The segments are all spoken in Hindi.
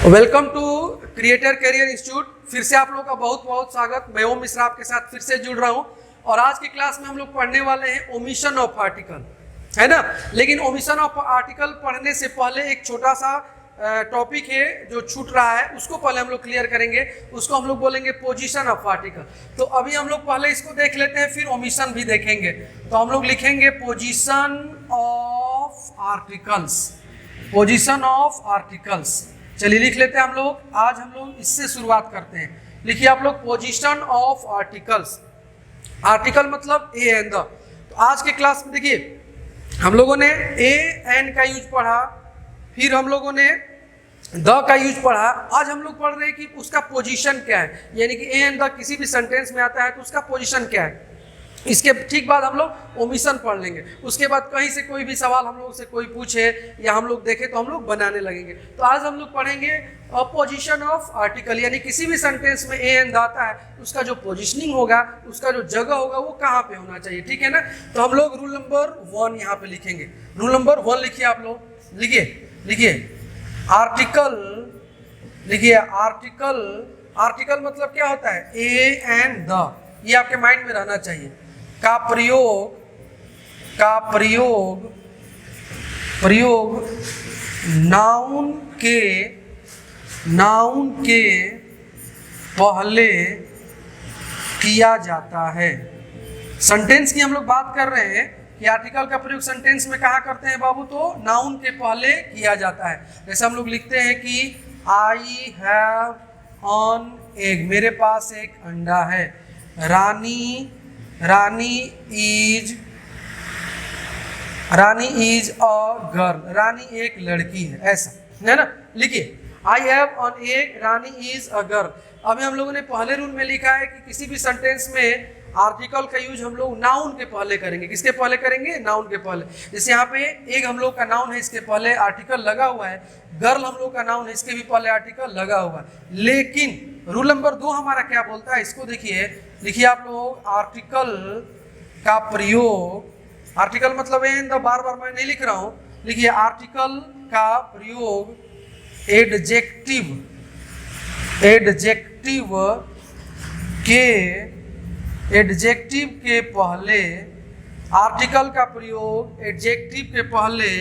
Welcome to creator career institute. फिर से आप लोग का बहुत बहुत स्वागत। मैं ओम मिश्रा आपके साथ फिर से जुड़ रहा हूं और आज की क्लास में हम लोग पढ़ने वाले हैं ओमिशन ऑफ आर्टिकल, है ना। लेकिन ओमिशन ऑफ आर्टिकल पढ़ने से पहले एक छोटा सा टॉपिक है जो छूट रहा है, उसको पहले हम लोग क्लियर करेंगे। उसको हम लोग बोलेंगे पोजीशन ऑफ आर्टिकल। तो अभी हम लोग पहले इसको देख लेते हैं, फिर ओमिशन भी देखेंगे। तो हम लोग लिखेंगे position of articles, position of articles. चलिए लिख लेते हैं हम लोग। आज हम लोग इससे शुरुआत करते हैं। लिखिए आप लोग पोजीशन ऑफ आर्टिकल्स। आर्टिकल मतलब ए एंड द। तो आज के क्लास में देखिए हम लोगों ने ए एंड का यूज पढ़ा, फिर हम लोगों ने द का यूज पढ़ा। आज हम लोग पढ़ रहे हैं कि उसका पोजीशन क्या है, यानी कि ए एंड द किसी भी सेंटेंस में आता है तो उसका पोजीशन क्या है। इसके ठीक बाद हम लोग ओमिशन पढ़ लेंगे। उसके बाद कहीं से कोई भी सवाल हम लोग से कोई पूछे या हम लोग देखें तो हम लोग बनाने लगेंगे। तो आज हम लोग पढ़ेंगे पोजीशन ऑफ आर्टिकल, यानी किसी भी सेंटेंस में ए एंड आता है उसका जो पोजीशनिंग होगा, उसका जो जगह होगा वो कहाँ पे होना चाहिए, ठीक है ना। तो हम लोग रूल नंबर 1 यहाँ पे लिखेंगे। रूल नंबर 1 लिखिए आप लोग, लिखिए आर्टिकल। लिखिए आर्टिकल, आर्टिकल मतलब क्या होता है, ए एंड द। ये आपके माइंड में रहना चाहिए। का प्रयोग नाउन के पहले किया जाता है। सेंटेंस की हम लोग बात कर रहे हैं कि आर्टिकल का प्रयोग सेंटेंस में कहाँ करते हैं बाबू, तो नाउन के पहले किया जाता है। जैसे हम लोग लिखते हैं कि आई हैव ऑन एग, मेरे पास एक अंडा है। रानी इज अ गर्ल, रानी एक लड़की है, ऐसा है ना। लिखिए I have on egg, Rani is a girl. अभी हम लोगों ने पहले रूल में लिखा है कि किसी भी सेंटेंस में आर्टिकल का यूज हम लोग नाउन के पहले करेंगे। किसके पहले करेंगे, नाउन के पहले। जैसे यहाँ पे एग हम लोग का नाउन है, इसके पहले आर्टिकल लगा हुआ है। गर्ल हम लोग का नाउन है, इसके भी पहले आर्टिकल लगा हुआ है। लेकिन रूल नंबर 2 हमारा क्या बोलता है, इसको देखिए। लिखिए आप लोग आर्टिकल का प्रयोग, आर्टिकल मतलब बार बार मैं नहीं लिख रहा हूं। लिखिए आर्टिकल का प्रयोग एडजेक्टिव के पहले, आर्टिकल का प्रयोग एडजेक्टिव के पहले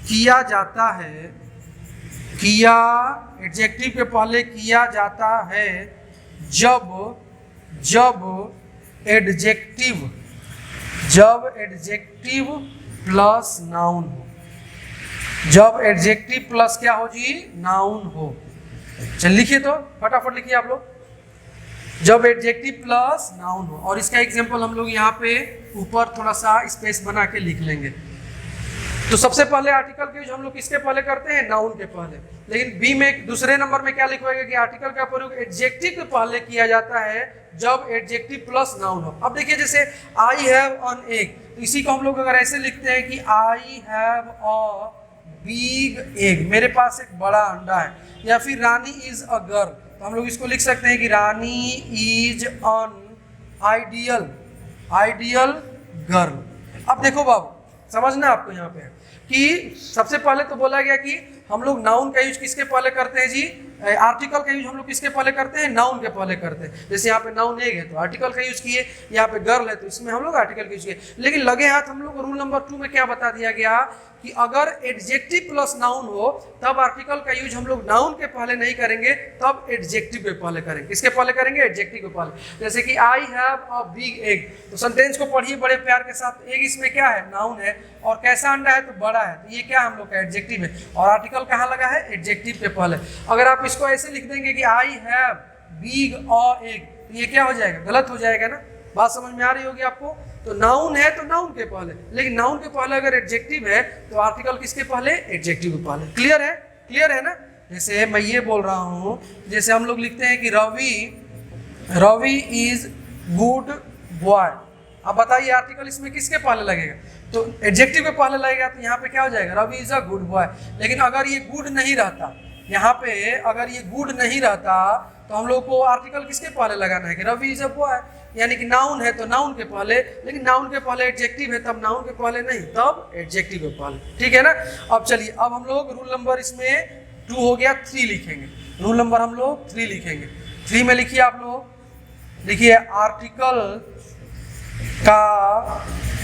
किया जाता है। एडजेक्टिव के पहले किया जाता है जब एडजेक्टिव प्लस नाउन हो। जब एडजेक्टिव प्लस क्या हो जी, नाउन हो। चल लिखिए तो फटाफट लिखिए आप लोग, जब एडजेक्टिव प्लस नाउन हो। और इसका एग्जांपल हम लोग यहाँ पे ऊपर थोड़ा सा स्पेस बना के लिख लेंगे। तो सबसे पहले आर्टिकल के यूज हम लोग किसके पहले करते हैं, नाउन के पहले। लेकिन बी में दूसरे नंबर में क्या लिखवाएगा कि आर्टिकल का प्रयोग एडजेक्टिव के पहले किया जाता है जब एडजेक्टिव प्लस नाउन हो। अब देखिए जैसे आई हैव ऑन एग, तो इसी को हम लोग अगर ऐसे लिखते हैं कि I have a big egg, मेरे पास एक बड़ा अंडा है। या फिर रानी इज अ गर्ल, तो हम लोग इसको लिख सकते हैं कि Rani is an ideal girl. अब देखो बाबू, समझना आपको यहाँ पे कि सबसे पहले तो बोला गया कि हम लोग नाउन का यूज किसके पहले करते हैं जी, आर्टिकल का यूज हम लोग किसके पहले करते हैं, नाउन के पहले करते हैं। जैसे यहाँ पे नाउन एग है तो आर्टिकल का यूज किए, यहाँ पे गर्ल है तो इसमें हम लोग आर्टिकल का यूज किए। लेकिन लगे हाथ हम लोग रूल नंबर 2 में क्या बता दिया गया कि अगर एडजेक्टिव प्लस नाउन हो तब आर्टिकल का यूज हम लोग नाउन के पहले नहीं करेंगे, तब एडजेक्टिव के पहले करेंगे। किसके पहले करेंगे, एडजेक्टिव के पहले। जैसे कि I have a big egg, तो सेंटेंस को पढ़िए बड़े प्यार के साथ। एग इसमें क्या है, नाउन है, और कैसा अंडा है तो बड़ा है, तो ये क्या हम लोग का एडजेक्टिव है। और आर्टिकल कहाँ लगा है, एडजेक्टिव के पहले। अगर आप इसको ऐसे लिख देंगे कि I have big a egg, तो ये क्या हो जाएगा, गलत हो जाएगा ना। बात समझ में आ रही होगी आपको। तो नाउन है तो नाउन के पहले, लेकिन नाउन के पहले अगर एडजेक्टिव है तो आर्टिकल किसके पहले, एडजेक्टिव के पहले। क्लियर है ना। जैसे मैं ये बोल रहा हूँ, जैसे हम लोग लिखते हैं कि रवि इज गुड बॉय। अब बताइए आर्टिकल इसमें किसके पहले लगेगा, तो एडजेक्टिव के पहले लगेगा। तो यहाँ पे क्या हो जाएगा, Ravi is a good boy. लेकिन अगर ये गुड नहीं रहता, यहाँ पे अगर ये गुड नहीं रहता तो हम लोग को आर्टिकल किसके पहले लगाना है कि रवि इज अ बॉय। यानी कि नाउन है तो नाउन के पहले, लेकिन नाउन के पहले एडजेक्टिव है तब नाउन के पहले नहीं, तब एडजेक्टिव के पहले। ठीक है ना। अब चलिए, अब हम लोग रूल नंबर इसमें 2 हो गया, 3 लिखेंगे, रूल नंबर हम लोग 3 लिखेंगे। 3 में लिखिए आप लोग, लिखिए आर्टिकल का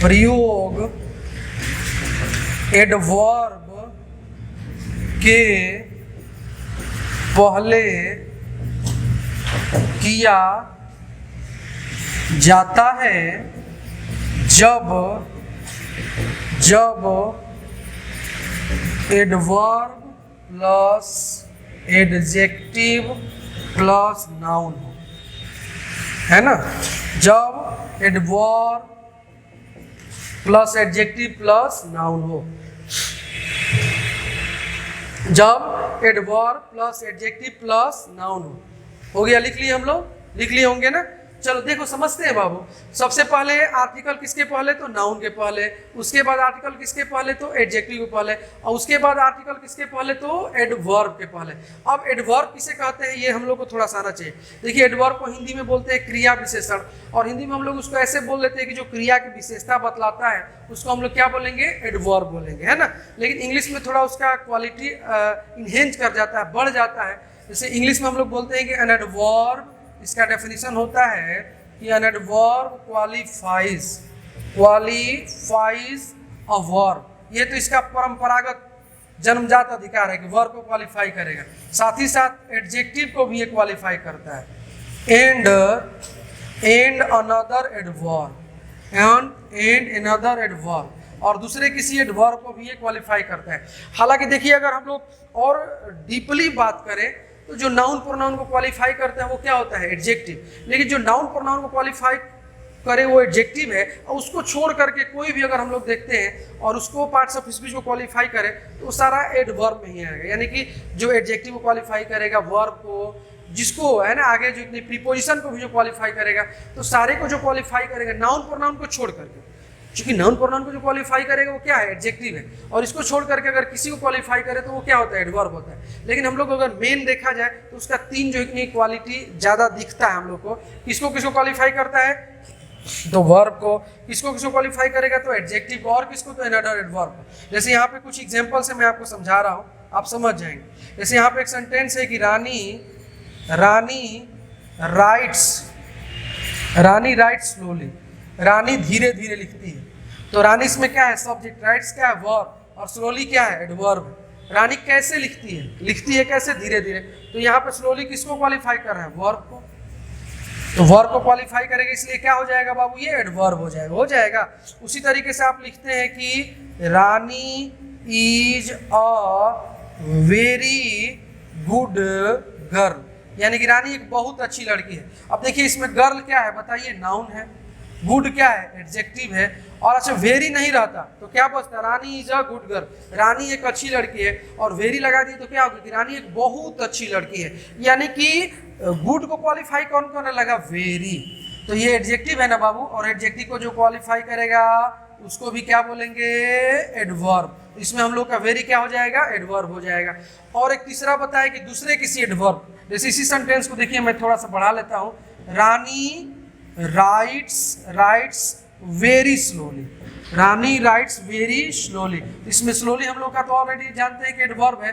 प्रयोग एडवर्ब के पहले किया जाता है जब adverb plus adjective plus noun हो, है ना। जब adverb plus adjective plus noun हो, जब adverb plus adjective plus noun हो गया। लिख लिए हम लोग, लिख लिए होंगे ना। चलो देखो समझते हैं बाबू। सबसे पहले आर्टिकल किसके पहले, तो नाउन के पहले, उसके बाद आर्टिकल किसके पहले, तो एडजेक्टिव के पहले, और उसके बाद आर्टिकल किसके पहले, तो एडवर्ब के पहले। अब एडवर्ब किसे कहते हैं ये हम लोग को थोड़ा सा आना चाहिए। देखिए एडवर्ब को हिंदी में बोलते हैं क्रिया विशेषण, और हिंदी में हम लोग उसको ऐसे बोल लेते हैं कि जो क्रिया की विशेषता बतलाता है उसको हम लोग क्या बोलेंगे, एडवर्ब बोलेंगे, है ना। लेकिन इंग्लिश में थोड़ा उसका क्वालिटी इनहेंस कर जाता है, बढ़ जाता है। जैसे इंग्लिश में हम लोग बोलते हैं कि एन एडवर्ब, इसका डेफिनेशन होता है कि an adverb qualifies a verb. ये तो इसका परंपरागत जन्मजात अधिकार है कि वर्ब को क्वालिफाई करेगा, साथ ही साथ एडजेक्टिव को भी ये क्वालिफाई करता है। एंड अनदर एडवर्ब, और दूसरे किसी एडवर्ब को भी ये क्वालिफाई करता है। हालांकि देखिए अगर हम लोग और डीपली बात करें तो जो नाउन प्रोनाउन को क्वालिफाई करता है वो क्या होता है, एडजेक्टिव। लेकिन जो नाउन प्रोनाउन को क्वालिफाई करे वो एडजेक्टिव है, और उसको छोड़ करके कोई भी अगर हम लोग देखते हैं और उसको पार्ट्स ऑफ स्पीच को क्वालिफाई करे तो वो सारा एडवर्ब में ही आएगा। यानी कि जो एडजेक्टिव को क्वालिफाई करेगा, वर्ब को, जिसको है ना आगे जो इतनी प्रीपोजिशन को भी जो क्वालिफाई करेगा, तो सारे को जो क्वालिफाई करेगा नाउन प्रोनाउन को छोड़ करके, क्योंकि नाउन प्रोनाउन को जो क्वालिफाई करेगा वो क्या है, एडजेक्टिव है, और इसको छोड़ करके अगर किसी को क्वालिफाई करे तो वो क्या होता है, एडवर्ब होता है। लेकिन हम लोग अगर मेन देखा जाए तो उसका 3 जो इतनी क्वालिटी ज़्यादा दिखता है हम लोग को। किसको किसको क्वालिफाई करता है, तो वर्ब को, किसको किसको क्वालिफाई करेगा, तो एडजेक्टिव को, और किसको, तो अनदर एडवर्ब को। जैसे यहाँ पे कुछ एग्जाम्पल से मैं आपको समझा रहा हूँ, आप समझ जाएंगे। जैसे यहाँ पे एक सेंटेंस है कि रानी राइट्स स्लोली, रानी धीरे धीरे लिखती है। तो रानी इसमें क्या है, सब्जेक्ट, राइट्स क्या है, वर्ब, और स्लोली क्या है, एडवर्ब। रानी कैसे लिखती है कैसे, धीरे धीरे। तो यहाँ पे स्लोली किसको क्वालिफाई कर रहा है, वर्ब को। तो वर्ब को क्वालिफाई करेगा, इसलिए क्या हो जाएगा बाबू, ये एडवर्ब हो जाएगा। उसी तरीके से आप लिखते हैं कि Rani is a very good girl, यानी कि रानी एक बहुत अच्छी लड़की है। अब देखिए इसमें गर्ल क्या है बताइए, नाउन है, गुड क्या है, एडजेक्टिव है, और अच्छा वेरी नहीं रहता तो क्या बचता, रानी इज अ गुड गर्ल, रानी एक अच्छी लड़की है, और वेरी लगा दिए तो क्या होगा कि रानी एक बहुत अच्छी लड़की है। यानी कि गुड को क्वालिफाई कौन करने लगा, वेरी। तो ये एडजेक्टिव है ना बाबू, और एडजेक्टिव को जो क्वालिफाई करेगा उसको भी क्या बोलेंगे, एडवर्ब। इसमें हम लोग का वेरी क्या हो जाएगा, एडवर्ब हो जाएगा। और एक तीसरा बताया कि दूसरे किसी एडवर्ब, जैसे इसी सेंटेंस को देखिए मैं थोड़ा सा बढ़ा लेता हूँ, रानी राइट्स वेरी स्लोली, रानी राइट्स वेरी स्लोली। इसमें स्लोली हम लोग का तो ऑलरेडी जानते हैं कि एडवर्ब है।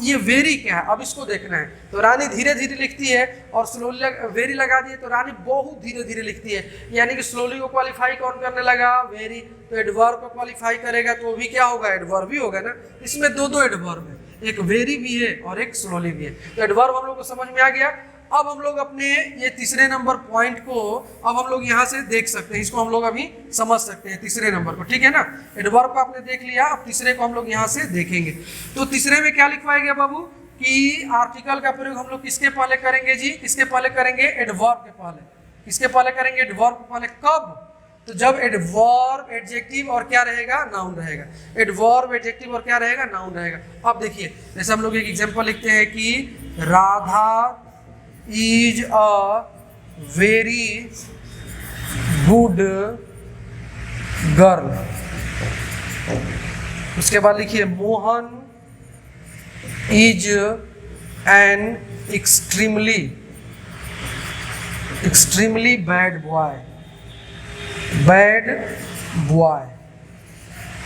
ये वेरी क्या है, अब इसको देखना है। तो रानी धीरे धीरे लिखती है और स्लोली वेरी लगा दिए तो रानी बहुत धीरे धीरे लिखती है, यानी कि स्लोली को क्वालिफाई कौन करने लगा, वेरी। तो एडवर्ब को क्वालिफाई करेगा तो वो भी क्या होगा, एडवर्ब ही होगा ना। इसमें दो एडवर्ब है, एक वेरी भी है और एक स्लोली भी है। तो एडवर्ब हम लोग को समझ में आ गया। अब हम लोग अपने ये तीसरे नंबर पॉइंट को अब हम लोग यहाँ से देख सकते हैं, इसको हम लोग अभी समझ सकते हैं तीसरे नंबर को, ठीक है ना। एडवर्ब को आपने देख लिया, अब तीसरे को हम लोग यहाँ से देखेंगे। तो तीसरे में क्या लिखवाया गया बाबू कि आर्टिकल का प्रयोग हम लोग किसके पहले करेंगे जी, किसके पहले करेंगे, एडवर्ब के पहले। किसके पहले करेंगे, एडवर्ब के पहले। कब, तो जब एडवर्ब एडजेक्टिव और क्या रहेगा, नाउन रहेगा। एडवर्ब एडजेक्टिव और क्या रहेगा, नाउन रहेगा। अब देखिए जैसे हम लोग एक एग्जांपल लिखते हैं कि Radha is a very good girl. उसके बाद लिखिए Mohan is an extremely bad boy.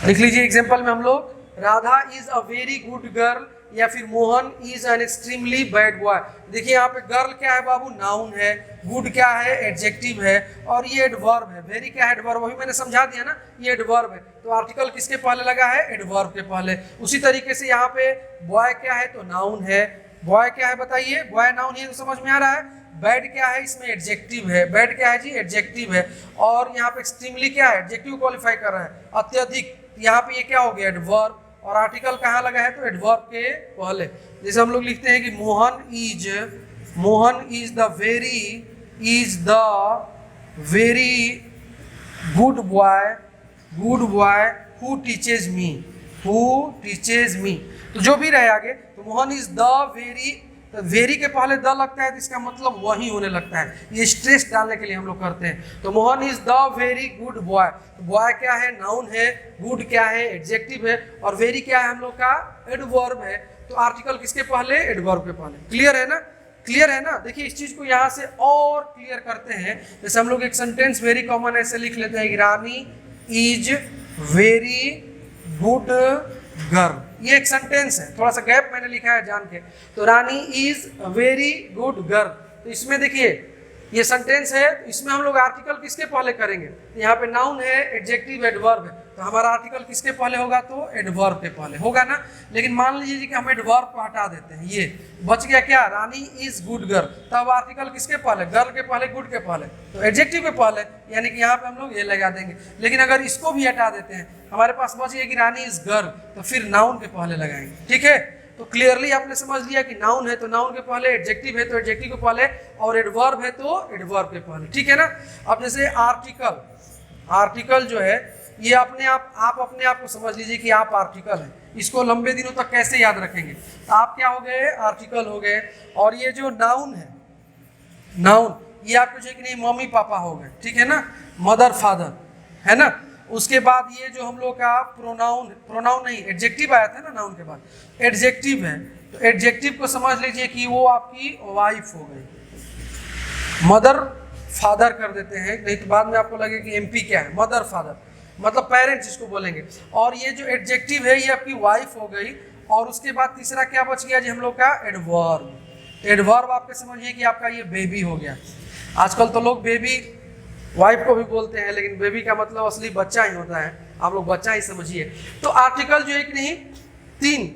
लिख लीजिए एग्जांपल में हम लोग, Radha is a very good girl, या फिर Mohan is an extremely bad boy. देखिए यहाँ पे गर्ल क्या है बाबू, नाउन है, गुड क्या है, एडजेक्टिव है, और ये एडवर्ब है। वेरी क्या है, एडवर्ब, वही मैंने समझा दिया ना, ये एडवर्ब है। तो आर्टिकल किसके पहले लगा है, एडवर्ब के पहले। उसी तरीके से यहाँ पे बॉय क्या है, तो नाउन है। बॉय क्या है बताइए, बॉय नाउन है, तो समझ में आ रहा है। बैड क्या है, इसमें एडजेक्टिव है। बैड क्या है जी, एडजेक्टिव है। और यहाँ पे एक्सट्रीमली क्या है, एडजेक्टिव क्वालिफाई कर रहा है, अत्यधिक। यहाँ पे ये क्या हो गया, एडवर्ब। और आर्टिकल कहाँ लगा है, तो एडवर्ब के पहले। जैसे हम लोग लिखते हैं कि Mohan is the very good boy who teaches me. तो जो भी रहे आगे, तो मोहन इज द वेरी के पहले द लगता है तो इसका मतलब वही होने लगता है, ये स्ट्रेस डालने के लिए हम लोग करते हैं। तो Mohan is the very good boy. तो बॉय क्या है, नाउन है, गुड क्या है, एडजेक्टिव है, और वेरी क्या है हम लोग का, एडवर्ब है। तो आर्टिकल किसके पहले, एडवर्ब के पहले। क्लियर है ना, क्लियर है ना। देखिए इस चीज को यहाँ से और क्लियर करते हैं। जैसे हम लोग एक सेंटेंस वेरी कॉमन ऐसे लिख लेते हैं, रानी इज वेरी गुड गर्ल। ये एक सेंटेंस है, थोड़ा सा गैप मैंने लिखा है जान के। तो रानी इज वेरी गुड गर्ल, तो इसमें देखिए ये सेंटेंस है, इसमें हम लोग आर्टिकल किसके पहले करेंगे, यहाँ पे नाउन है, एडजेक्टिव, एडवर्ब है, तो हमारा आर्टिकल किसके पहले होगा, तो एडवर्ब के पहले होगा ना। लेकिन मान लीजिए कि हम एडवर्ब को हटा देते हैं, ये बच गया क्या, रानी इज गुड गर्ल, तब आर्टिकल किसके पहले, गर्ल के पहले, गुड के पहले, तो एडजेक्टिव के पहले, यानी कि यहाँ पे हम लोग ये लगा देंगे। लेकिन अगर इसको भी हटा देते हैं, हमारे पास बच गया कि रानी इज गर्ल, तो फिर नाउन के पहले लगाएंगे। ठीक है, तो क्लियरली आपने समझ लिया कि नाउन है तो नाउन के पहले, एडजेक्टिव है तो एडजेक्टिव के पहले, और एडवर्ब है तो एडवर्ब के पहले। ठीक है ना। अब जैसे आर्टिकल जो है ये अपने आप को समझ लीजिए कि आप आर्टिकल है। इसको लंबे दिनों तक कैसे याद रखेंगे, तो आप क्या हो गए, आर्टिकल हो गए। और ये जो नाउन है, नाउन ये आपको जो कि नहीं मम्मी पापा हो गए, ठीक है ना, मदर फादर, है ना। उसके बाद ये जो हम लोग का प्रोनाउन नहीं, एडजेक्टिव आया था ना नाउन के बाद, एडजेक्टिव है, तो एडजेक्टिव को समझ लीजिए कि वो आपकी वाइफ हो गई। मदर फादर कर देते हैं, नहीं तो बाद में आपको लगे कि एमपी क्या है, मदर फादर मतलब पेरेंट्स इसको बोलेंगे। और ये जो एडजेक्टिव है ये आपकी वाइफ हो गई। और उसके बाद तीसरा क्या बच गया जी हम लोग का, एडवर्ब। एडवर्ब आपके समझिए कि आपका ये बेबी हो गया। आजकल तो लोग बेबी वाइफ को भी बोलते हैं, लेकिन बेबी का मतलब असली बच्चा ही होता है, आप लोग बच्चा ही समझिए। तो आर्टिकल जो एक नहीं, तीन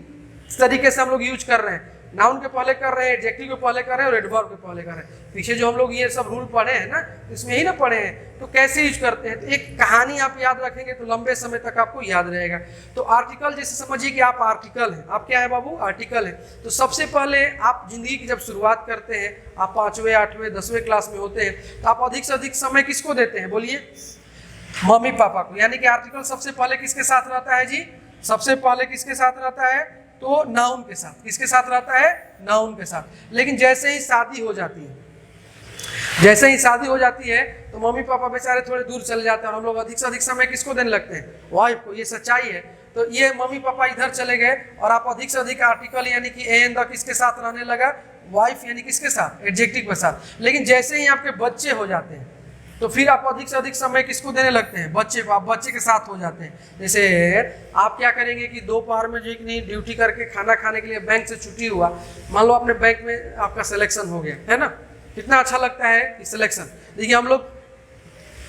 तरीके से हम लोग यूज कर रहे हैं, नाउन के पहले कर रहे हैं, एडजेक्टिव के पहले कर रहे हैं, और एडवर्ब के पहले कर रहे हैं। पीछे जो हम लोग ये सब रूल पढ़े हैं ना, इसमें ही ना पढ़े हैं, तो कैसे यूज करते हैं। तो एक कहानी आप याद रखेंगे तो लंबे समय तक आपको याद रहेगा। तो आर्टिकल जैसे समझिए कि आप आर्टिकल हैं, आप क्या है बाबू, आर्टिकल है। तो सबसे पहले आप जिंदगी की जब शुरुआत करते हैं, आप 5वें 8वें 10वें क्लास में होते हैं, तो आप अधिक से अधिक समय किसको देते हैं, बोलिए, मम्मी पापा को। यानी कि आर्टिकल सबसे पहले किसके साथ रहता है जी, सबसे पहले किसके साथ रहता है, तो नाउन के साथ। किसके साथ रहता है, नाउन के साथ। लेकिन जैसे ही शादी हो जाती है, तो मम्मी पापा बेचारे थोड़े दूर चले जाते हैं, और हम लोग अधिक से अधिक समय किसको देने लगते हैं, वाइफ को। ये सच्चाई है। तो ये मम्मी पापा इधर चले गए, और आप अधिक से अधिक आर्टिकल यानी कि एंड द किसके साथ रहने लगा, वाइफ यानी किसके साथ, एडजेक्टिव के साथ। लेकिन जैसे ही आपके बच्चे हो जाते हैं, तो फिर आप अधिक से अधिक समय किसको देने लगते हैं, बच्चे को। आप बच्चे के साथ हो जाते हैं। जैसे आप क्या करेंगे कि दोपहर में जो नहीं ड्यूटी करके खाना खाने के लिए बैंक से छुट्टी हुआ, मान लो आपने बैंक में आपका सिलेक्शन हो गया, है ना, कितना अच्छा लगता है कि सिलेक्शन। देखिए हम लोग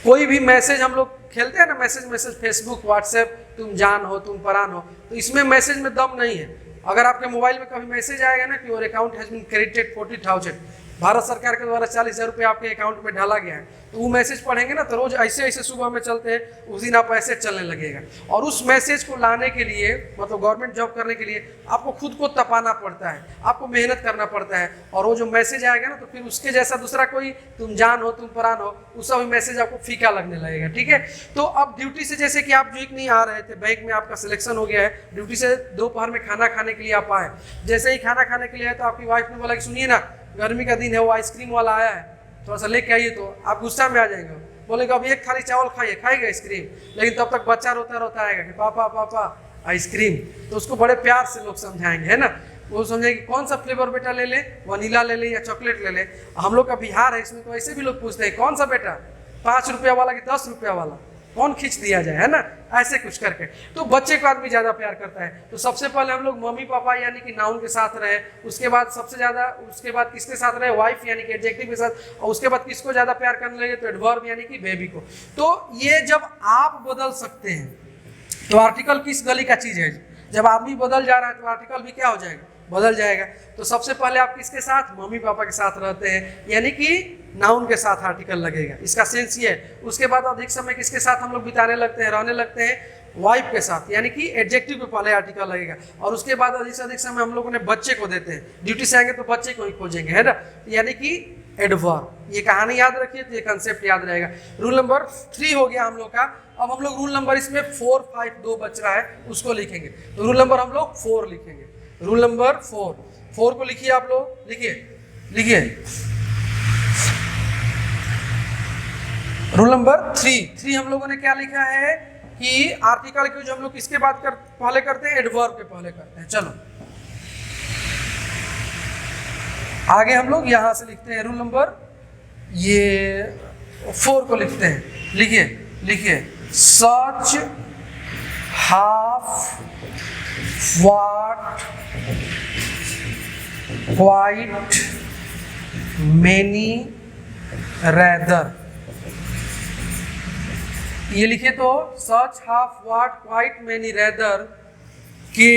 कोई भी मैसेज हम लोग खेलते हैं ना, मैसेज फेसबुक व्हाट्सएप, तुम जान हो तुम परान हो, तो इसमें मैसेज में दम नहीं है। अगर आपके मोबाइल में कभी मैसेज आएगा ना कि your account has been credited 40,000, Bharat सरकार के द्वारा 40,000 रुपये आपके अकाउंट में डाला गया है, तो वो मैसेज पढ़ेंगे ना, तो रोज ऐसे सुबह में चलते हैं, उस दिन आप ऐसे चलने लगेगा। और उस मैसेज को लाने के लिए, मतलब गवर्नमेंट जॉब करने के लिए, आपको खुद को तपाना पड़ता है, आपको मेहनत करना पड़ता है। और वो जो मैसेज आएगा ना, तो फिर उसके जैसा दूसरा कोई तुम जान हो तुम परान हो, उसका भी मैसेज आपको फीका लगने लगेगा। ठीक है। तो अब ड्यूटी से जैसे कि आप जो एक नहीं आ रहे थे, बैंक में आपका सिलेक्शन हो गया है, ड्यूटी से दोपहर में खाना खाने के लिए आप आए। जैसे ही खाना खाने के लिए आए, तो आपकी वाइफ ने बोला कि सुनिए ना, गर्मी का दिन है, वो आइसक्रीम वाला आया है, थोड़ा सा लेके आइए। तो आप गुस्सा में आ जाएंगे, बोलेंगे अब एक थाली चावल खाएगा आइसक्रीम। लेकिन तब तक बच्चा रोता आएगा कि पापा पापा आइसक्रीम। तो उसको बड़े प्यार से लोग समझाएंगे, है ना, वो समझेंगे कौन सा फ्लेवर बेटा ले ले, वनीला ले ले या चॉकलेट ले ले। हम लोग का बिहार है, इसमें तो ऐसे भी लोग पूछते हैं कौन सा बेटा, 5 रुपया वाला कि 10 रुपया वाला, कौन खींच दिया जाए, है ना, ऐसे कुछ करके। तो बच्चे को आदमी ज़्यादा प्यार करता है, तो सबसे पहले हम लोग मम्मी पापा यानी कि नाउन के साथ रहे, उसके बाद सबसे ज़्यादा, उसके बाद किसके साथ रहे, वाइफ यानी कि एडजेक्टिव के साथ, और उसके बाद किसको ज़्यादा प्यार करने लगे, तो एडवर्ब यानी कि बेबी को। तो ये जब आप बदल सकते हैं तो आर्टिकल किस गली का चीज़ है, जब आदमी बदल जा रहा है तो आर्टिकल भी क्या हो जाएगा, बदल जाएगा। तो सबसे पहले आप किसके साथ, मम्मी पापा के साथ रहते हैं, यानी कि नाउन के साथ आर्टिकल लगेगा, इसका सेंस ये है। उसके बाद अधिक समय किसके साथ हम लोग बिताने लगते हैं, रहने लगते हैं, वाइफ के साथ, यानी कि एडजेक्टिव पे पहले आर्टिकल लगेगा। और उसके बाद अधिक से अधिक समय हम लोग ने बच्चे को देते हैं, ड्यूटी से आएंगे तो बच्चे को ही खोजेंगे, है ना, यानी कि एडवर्ब। ये कहानी याद रखिए तो ये कंसेप्ट याद रहेगा। रूल नंबर 3 हो गया हम लोग का। अब हम लोग रूल नंबर इसमें 4, 5 2 बच रहा है, उसको लिखेंगे। तो रूल नंबर हम लोग 4 लिखेंगे। रूल नंबर 4 को लिखिए आप लोग, लिखिए। रूल नंबर 3 हम लोगों ने क्या लिखा है कि आर्टिकल के जो हम लोग किसके बाद पहले करते हैं, एडवर्ब के पहले करते हैं। चलो आगे हम लोग यहां से लिखते हैं। रूल नंबर ये 4 को लिखते हैं, लिखिए such half what quite many rather. ये लिखे तो such half what quite many rather के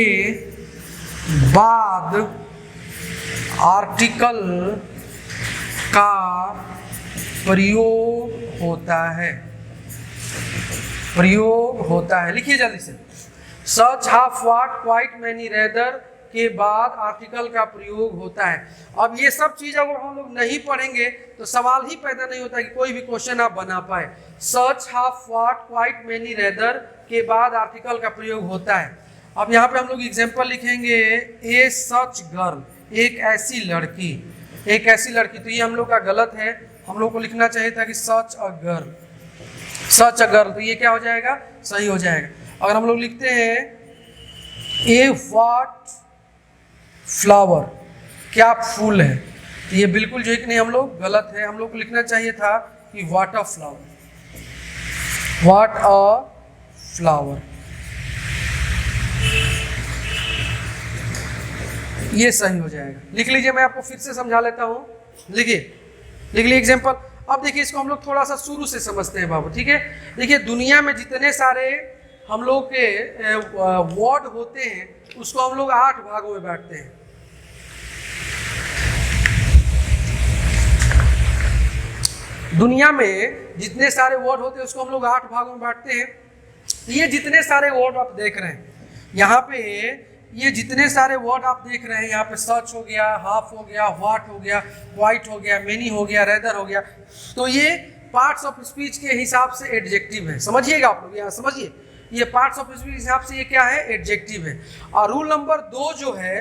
बाद आर्टिकल का प्रयोग होता है। लिखिए जल्दी से, such half what quite many rather के बाद आर्टिकल का प्रयोग होता है। अब ये सब चीज अगर हम लोग नहीं पढ़ेंगे तो सवाल ही पैदा नहीं होता कि कोई भी क्वेश्चन आप बना पाए। Such half what quite many rather के बाद आर्टिकल का प्रयोग होता है। अब यहाँ पे हम लोग एग्जाम्पल लिखेंगे, ए सच गर्ल, एक ऐसी लड़की। तो ये हम लोग का गलत है, हम लोग को लिखना चाहिए था कि सच अ गर्ल, तो ये क्या हो जाएगा, सही हो जाएगा। अगर हम लोग लिखते हैं ए व्हाट फ्लावर, क्या फूल है, तो ये बिल्कुल जो है कि नहीं हम लोग गलत है। हम लोग को लिखना चाहिए था कि व्हाट अ फ्लावर, ये सही हो जाएगा। लिख लीजिए, मैं आपको फिर से समझा लेता हूँ। लिख लीजिए एग्जाम्पल। अब देखिए इसको हम लोग थोड़ा सा शुरू से समझते हैं बाबू, ठीक है। देखिए दुनिया में जितने सारे हम लोग के वर्ड होते हैं उसको हम लोग 8 भागों में बांटते हैं। दुनिया में जितने सारे वर्ड होते हैं उसको हम लोग 8 भागों में बांटते हैं। ये जितने सारे वर्ड आप देख रहे हैं यहाँ पे, ये जितने सारे वर्ड आप देख रहे हैं यहाँ पे, सच हो गया, हाफ हो गया, व्हाट हो गया, क्वाइट हो गया, मेनी हो गया, रेदर हो गया, तो ये पार्ट्स ऑफ स्पीच के हिसाब से एडजेक्टिव है। समझिएगा आप लोग, यहाँ समझिए, ये पार्ट्स ऑफ स्पीच के हिसाब से ये क्या है, एडजेक्टिव है। और रूल नंबर 2 जो है,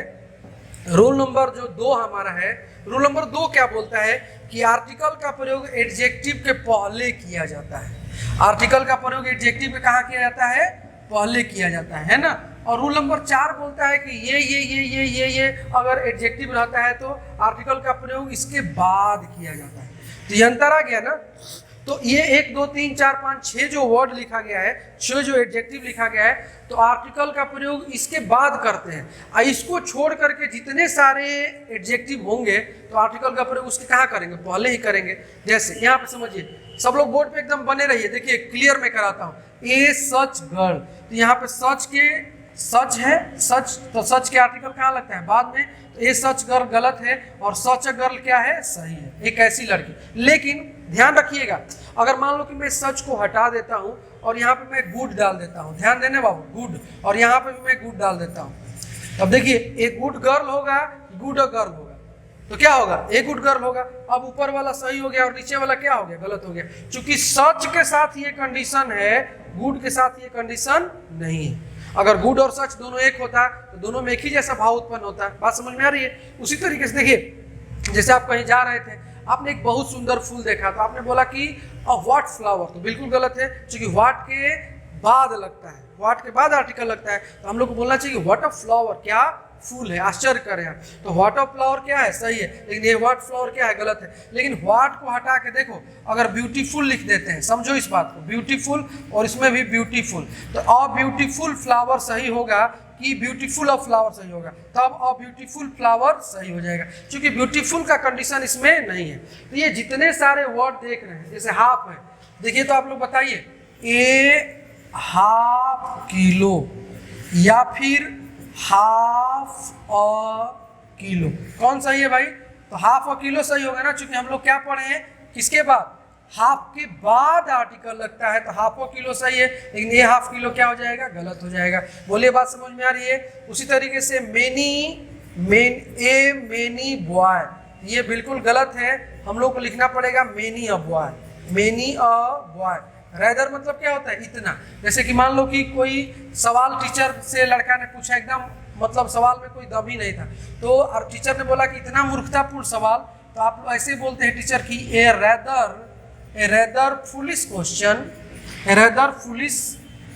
रूल नंबर जो 2 हमारा है, रूल नंबर 2 क्या बोलता है कि आर्टिकल का प्रयोग एडजेक्टिव के पहले किया जाता है। आर्टिकल का प्रयोग एडजेक्टिव के कहाँ किया जाता है, पहले किया जाता है ना। और रूल नंबर 4 बोलता है कि ये अगर एडजेक्टिव रहता है तो आर्टिकल का प्रयोग इसके बाद किया जाता है। तो ये अंतर आ गया ना। तो ये 1 2 3 4 5 6 जो वर्ड लिखा गया है, 6 जो एडजेक्टिव लिखा गया है, तो आर्टिकल का प्रयोग इसके बाद करते हैं। और इसको छोड़ करके जितने सारे एडजेक्टिव होंगे तो आर्टिकल का प्रयोग उसके कहाँ करेंगे, पहले ही करेंगे। जैसे यहाँ पे समझिए, सब लोग बोर्ड पे एकदम बने रहिए, देखिए क्लियर मैं कराता हूँ। ए सच गर्ल, तो यहाँ पे सच है, सच, तो सच के आर्टिकल कहाँ लगता है, बाद में। तो ए सच गर्ल गलत है और सच गर्ल क्या है, सही है, एक ऐसी लड़की। लेकिन ध्यान रखिएगा, अगर मान लो कि मैं सच को हटा देता हूँ और यहाँ पे मैं गुड डाल देता हूँ, ध्यान देने बाबू, गुड, और यहाँ पे भी मैं गुड डाल देता हूँ, अब देखिए एक गुड गर्ल होगा, गुड गर्ल होगा, तो क्या होगा, एक गुड गर्ल होगा। अब ऊपर वाला सही हो गया और नीचे वाला क्या हो गया, गलत हो गया। चूंकि सच के साथ ये कंडीशन है, गुड के साथ ये कंडीशन नहीं है। अगर गुड और सच दोनों एक होता तो दोनों में एक ही जैसा भाव उत्पन्न होता। बात समझ में आ रही है। उसी तरीके से देखिए, जैसे आप कहीं जा रहे थे, आपने एक बहुत सुंदर फूल देखा, तो आपने बोला कि व्हाट फ्लावर, तो बिल्कुल गलत है, क्योंकि व्हाट के बाद लगता है, व्हाट के बाद आर्टिकल लगता है। तो हम लोग को बोलना चाहिए व्हाट अ फ्लावर, क्या फूल है, आश्चर्य करें आप। तो व्हाट ऑफ फ्लावर क्या है, सही है, लेकिन ये व्हाट फ्लावर क्या है, गलत है। लेकिन व्हाट को हटा के देखो, अगर ब्यूटीफुल लिख देते हैं, समझो इस बात को, ब्यूटीफुल और इसमें भी ब्यूटीफुल, तो अ ब्यूटीफुल फ्लावर सही होगा कि ब्यूटीफुल ऑफ फ्लावर सही होगा, तब अ ब्यूटीफुल फ्लावर सही हो जाएगा, क्योंकि ब्यूटीफुल का कंडीशन इसमें नहीं है। तो ये जितने सारे वर्ड देख रहे हैं, जैसे हाफ है, देखिए तो आप लोग बताइए, ए हाफ किलो या फिर हाफ अ किलो, कौन सही है भाई? तो हाफ अ किलो सही होगा ना, क्योंकि हम लोग क्या पढ़े हैं, किसके बाद, हाफ के बाद आर्टिकल लगता है, तो हाफ अ किलो सही है, लेकिन ये हाफ किलो क्या हो जाएगा, गलत हो जाएगा। बोलिए बात समझ में आ रही है? उसी तरीके से मेनी बॉय, ये बिल्कुल गलत है, हम लोग को लिखना पड़ेगा many a boy, many a boy. Rather मतलब क्या होता है, इतना। जैसे कि मान लो कि कोई सवाल टीचर से लड़का ने पूछा, एकदम मतलब सवाल में कोई दम ही नहीं था, तो और टीचर ने बोला कि इतना मूर्खतापूर्ण सवाल, तो आप ऐसे बोलते हैं टीचर की a rather foolish question, rather foolish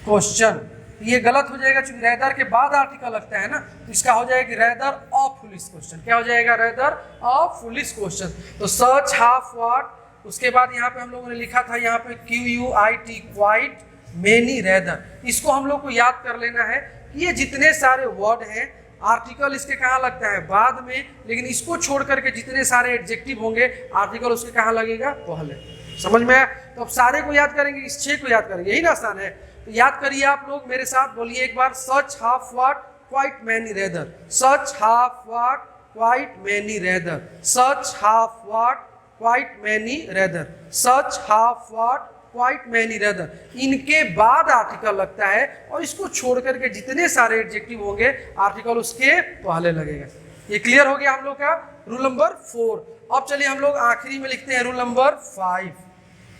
question. ये गलत हो जाएगा, क्योंकि रेदर के बाद आर्टिकल लगता है ना, तो इसका हो जाएगा रेदर अ फुलिश क्वेश्चन। क्या हो जाएगा, रेदर अ फुलिश क्वेश्चन। तो सच हाफ व्हाट, उसके बाद यहाँ पे हम लोगों ने लिखा था यहाँ पे QUIT क्वाइट मेनी रेदर, इसको हम लोग को याद कर लेना है कि ये जितने सारे वर्ड हैं, आर्टिकल इसके कहाँ लगता है, बाद में, लेकिन इसको छोड़ करके जितने सारे एडजेक्टिव होंगे, आर्टिकल उसके कहाँ लगेगा, पहले। समझ में आया? तो अब सारे को याद करेंगे, इस 6 को याद करेंगे, यही ना आसान है। तो याद करिए आप लोग मेरे साथ, बोलिए एक बार, such half what quite many rather, such half what quite many rather, such half what quite many rather, such half what quite many rather. इनके बाद आर्टिकल लगता है, और इसको छोड़ करके जितने सारे एडजेक्टिव होंगे, आर्टिकल उसके पहले लगेगा। ये क्लियर हो गया हम लोग का रूल नंबर 4। अब चलिए हम लोग आखिरी में लिखते हैं रूल नंबर 5।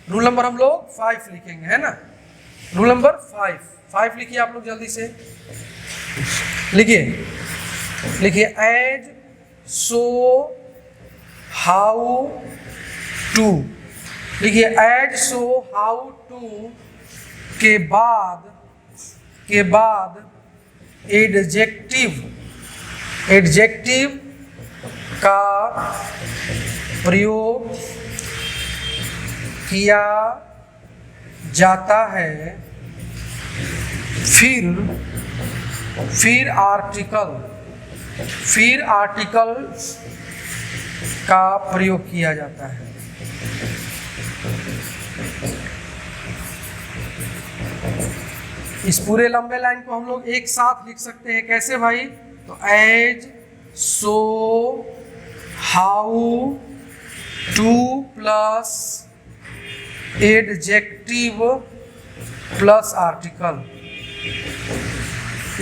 रूल नंबर हम लोग 5 लिखेंगे, है ना। रूल नंबर 5 लिखिए आप लोग जल्दी से, लिखिए एज सो हाउ टू, लिखिए एज सो हाउ टू के बाद एडजेक्टिव का प्रयोग किया जाता है, फिर आर्टिकल का प्रयोग किया जाता है। इस पूरे लंबे लाइन को हम लोग एक साथ लिख सकते हैं, कैसे भाई? तो as so how too plus adjective plus article.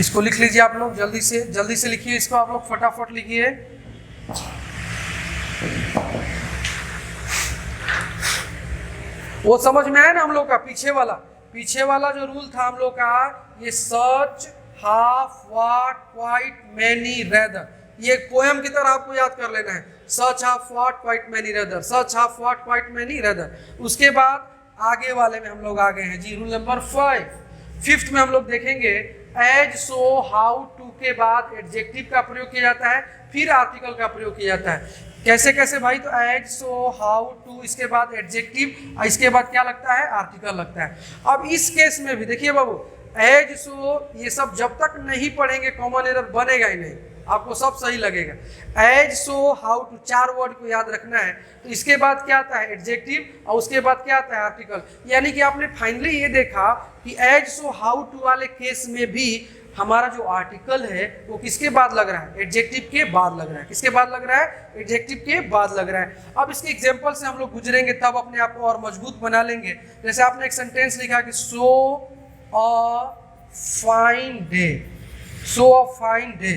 इसको लिख लीजिए आप लोग, जल्दी से लिखिए इसको, आप लोग फटाफट लिखिए। वो समझ में आया ना हम लोग का, पीछे वाला जो रूल था हम लोग का, ये such half what quite many rather, ये पोएम की तरह आपको याद कर लेना है। Such half what quite many rather, such half what quite many rather. उसके बाद आगे वाले में हम लोग आ गए हैं जी, रूल नंबर 5 में हम लोग देखेंगे एज सो हाउ टू के बाद एडजेक्टिव का प्रयोग किया जाता है, फिर आर्टिकल का प्रयोग किया जाता है। कैसे भाई? तो एज सो हाउ टू, इसके बाद एडजेक्टिव, इसके बाद क्या लगता है, आर्टिकल लगता है। अब इस केस में भी देखिए बाबू, एज सो ये सब जब तक नहीं पढ़ेंगे कॉमन एरर बनेगा ही नहीं, आपको सब सही लगेगा। As so how too, 4 word को याद रखना है, तो इसके बाद क्या आता है, एडजेक्टिव, और उसके बाद क्या आता है, आर्टिकल। यानी कि आपने फाइनली ये देखा कि एज सो हाउ टू वाले केस में भी हमारा जो आर्टिकल है वो किसके बाद लग रहा है, एडजेक्टिव के बाद लग रहा है। किसके बाद लग रहा है, एडजेक्टिव के बाद लग रहा है। अब इसके एग्जांपल से हम लोग गुजरेंगे, तब अपने आप को और मजबूत बना लेंगे। जैसे आपने एक सेंटेंस लिखा कि so a fine day, so a fine day,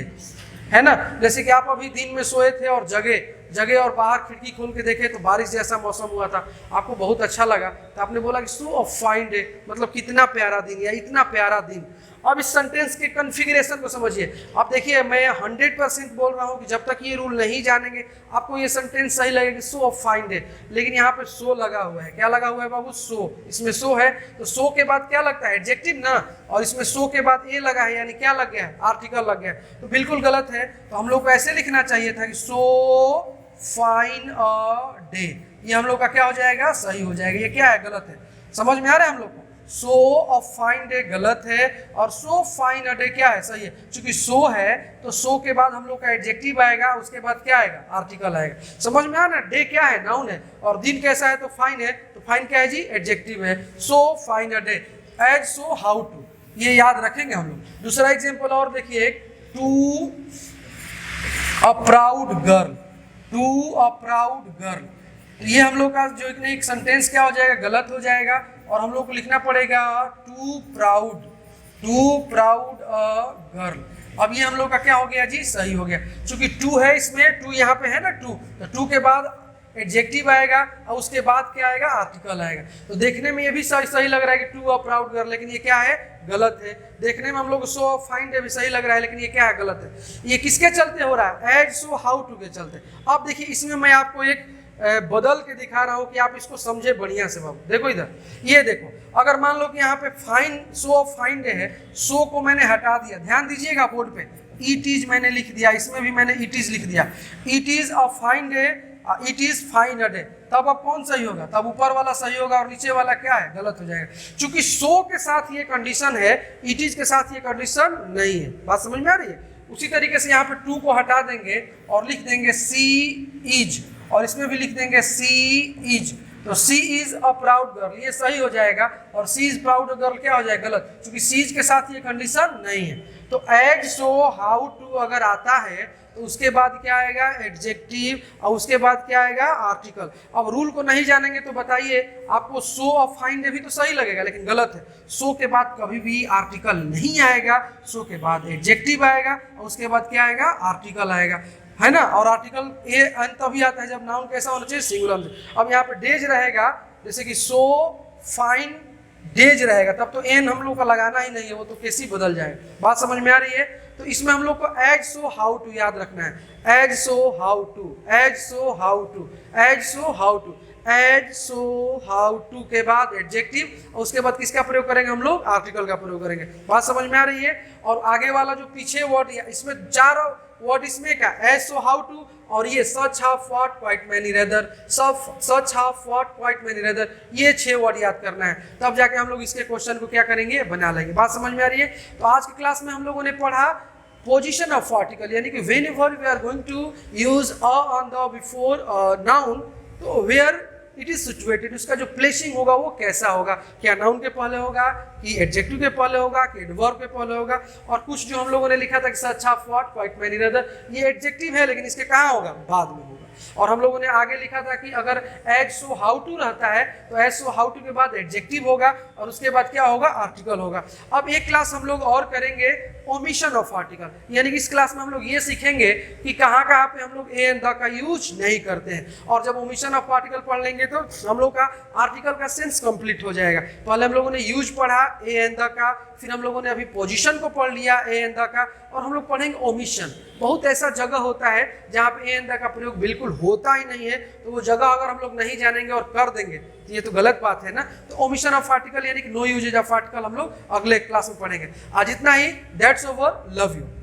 है ना। जैसे कि आप अभी दिन में सोए थे और जगह और बाहर खिड़की खोल के देखे तो बारिश जैसा मौसम हुआ था, आपको बहुत अच्छा लगा, तो आपने बोला कि सो अ फाइन डे, मतलब कितना प्यारा दिन या इतना प्यारा दिन। अब इस सेंटेंस के कन्फिग्रेशन को समझिए। अब देखिए मैं 100% बोल रहा हूँ कि जब तक ये रूल नहीं जानेंगे आपको ये सेंटेंस सही लगेगा, सो ऑफ फाइंड है, लेकिन यहाँ पे सो लगा हुआ है। क्या लगा हुआ है बाबू? सो। इसमें सो है तो सो के बाद क्या लगता है? एडजेक्टिव ना, और इसमें सो के बाद ए लगा है, यानी क्या लग गया है? आर्टिकल लग गया है, तो बिल्कुल गलत है। तो हम लोग को ऐसे लिखना चाहिए था कि सो फाइन अ डे, ये हम लोग का क्या हो जाएगा? सही हो जाएगा। ये क्या है? गलत है। समझ में आ रहा है हम लोग को? सो ऑफ फाइन डे गलत है और सो फाइन अ डे क्या है? सही है। क्योंकि सो है तो सो के बाद हम लोग का एडजेक्टिव आएगा, उसके बाद क्या आएगा? आर्टिकल आएगा। समझ में आ रहा है? डे क्या है? नाउन है, और दिन कैसा है? तो फाइन है, तो फाइन क्या है जी? एडजेक्टिव है। So fine a day, as so how too, ये याद रखेंगे हम लोग। दूसरा एग्जाम्पल और देखिए, too a proud girl, too a proud girl, तो ये हम लोग का जो एक सेंटेंस क्या हो जाएगा? गलत हो जाएगा, और हम लोग को लिखना पड़ेगा टू प्राउड अ गर्ल। अब ये हम लोग का क्या हो गया जी? सही हो गया। क्योंकि टू है इसमें, टू यहाँ पे है ना, टू, तो टू के बाद एडजेक्टिव आएगा और उसके बाद क्या आएगा? आर्टिकल आएगा। तो देखने में ये भी सही लग रहा है कि टू अ प्राउड गर्ल, लेकिन ये क्या है? गलत है। देखने में हम लोग सो ऑफ फाइंड भी सही लग रहा है, लेकिन ये क्या है? गलत है। ये किसके चलते हो रहा है? एज सो हाउ टू के चलते। अब देखिए इसमें मैं आपको एक बदल के दिखा रहा हूं कि आप इसको समझे बढ़िया से बाबू। देखो इधर, ये देखो, अगर मान लो कि यहाँ पे फाइन, सो ऑफ फाइंड है, सो को मैंने हटा दिया, ध्यान दीजिएगा बोर्ड पे, इट इज मैंने लिख दिया, इसमें भी मैंने इट इज लिख दिया, it is a fine day, it is fine a day, तब अब कौन सही होगा? तब ऊपर वाला सही होगा और नीचे वाला क्या है? गलत हो जाएगा। क्योंकि सो के साथ ये कंडीशन है, इट इज के साथ ये कंडीशन नहीं है। बात समझ में आ रही है? उसी तरीके से यहाँ पे टू को हटा देंगे और लिख देंगे सी इज, और इसमें भी लिख देंगे सी इज, तो सी इज अ प्राउड गर्ल, ये सही हो जाएगा। और सी इज प्राउड गर्ल क्या हो जाएगा? गलत, क्योंकि सी इज के साथ ये कंडीशन नहीं है। तो एज सो हाउ टू अगर आता है तो उसके बाद क्या आएगा? एडजेक्टिव, और उसके बाद क्या आएगा? आर्टिकल। अब रूल को नहीं जानेंगे तो बताइए, आपको सो ऑफ फाइंड भी तो सही लगेगा, लेकिन गलत है। सो के बाद कभी भी आर्टिकल नहीं आएगा, सो के बाद एडजेक्टिव आएगा और उसके बाद क्या आएगा? आर्टिकल आएगा, है ना। और आर्टिकल ए तभी आता है जब नाउन कैसा होना चाहिए? सिंगुलर। अब यहाँ पे डेज रहेगा, जैसे कि सो फाइन डेज रहेगा, तब तो एन हम लोग का लगाना ही नहीं है, वो तो कैसी बदल जाएगा। बात समझ में आ रही है? तो इसमें हम लोग को एज सो हाउ टू याद रखना है। As so how too, as so how too, as so how too, as so how too के बाद एडजेक्टिव, और उसके बाद किसका प्रयोग करेंगे हम लोग? आर्टिकल का प्रयोग करेंगे। बात समझ में आ रही है? और आगे वाला जो पीछे वर्ड, इसमें चार वर्ड इसमें क्या? एज सो हाउ टू, और ये such how what quite many rather, such how what quite many rather, ये 6 वर्ड याद करना है, तब जाके हम लोग इसके क्वेश्चन को क्या करेंगे? बना लेंगे। बात समझ में आ रही है? तो आज की क्लास में हम लोगों ने पढ़ा पोजीशन ऑफ आर्टिकल, यानी कि whenever we are going to use a an the before noun, तो वेयर इट इज सिचुएटेड, उसका जो प्लेसिंग होगा वो कैसा होगा? क्या नाउन के पहले होगा, कि एडजेक्टिव के पहले होगा, कि एडवर्ब के पहले होगा? और कुछ जो हम लोगों ने लिखा था कि such how what quite many rather, ये एडजेक्टिव है, लेकिन इसके कहाँ होगा? बाद में होगा। और हम लोगों ने आगे लिखा था कि अगर एज सो हाउ टू रहता है तो एज सो हाउ टू के बाद एडजेक्टिव होगा और उसके बाद क्या होगा? आर्टिकल होगा। अब एक क्लास हम लोग और करेंगे ओमिशन ऑफ आर्टिकल, यानी कि इस क्लास में हम लोग ये सीखेंगे कि कहाँ कहाँ पे हम लोग ए एंड द का यूज नहीं करते हैं। और जब ओमिशन ऑफ आर्टिकल पढ़ लेंगे तो हम लोग का आर्टिकल का सेंस कंप्लीट हो जाएगा। पहले हम लोगों ने यूज पढ़ा ए एंड द का, फिर हम लोगों ने अभी पोजीशन को पढ़ लिया ए एंड द का, और हम लोग पढ़ेंगे ओमिशन। बहुत ऐसा जगह होता है जहाँ पे ए एंड द का प्रयोग बिल्कुल होता ही नहीं है, तो वो जगह अगर हम लोग नहीं जानेंगे और कर देंगे तो ये तो गलत बात है ना। तो ओमिशन ऑफ आर्टिकल यानी कि नो यूजेज ऑफ आर्टिकल हम लोग अगले क्लास में पढ़ेंगे। आज इतना ही, दैट्स ओवर, लव यू।